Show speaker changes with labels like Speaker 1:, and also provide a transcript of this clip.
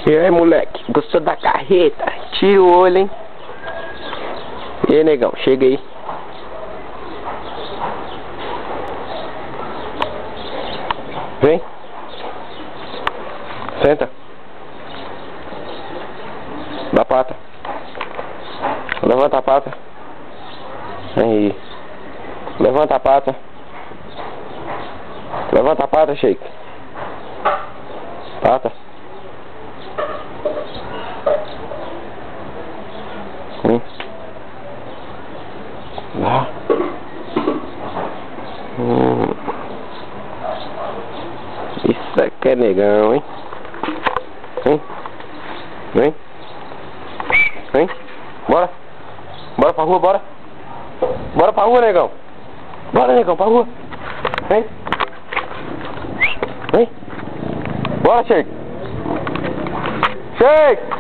Speaker 1: E aí, moleque, gostou da carreta? Tira o olho, hein? E aí, negão, chega aí. Vem. Senta. Dá a pata. Levanta a pata. Aí. Levanta a pata. Levanta a pata, Shake. Pata. Lá. Isso aqui é negão, hein? Vem. Vem. Vem. Bora. Bora pra rua, bora. Bora pra rua, negão. Bora, negão, pra rua. Vem. Vem. Bora, Shake. Shake.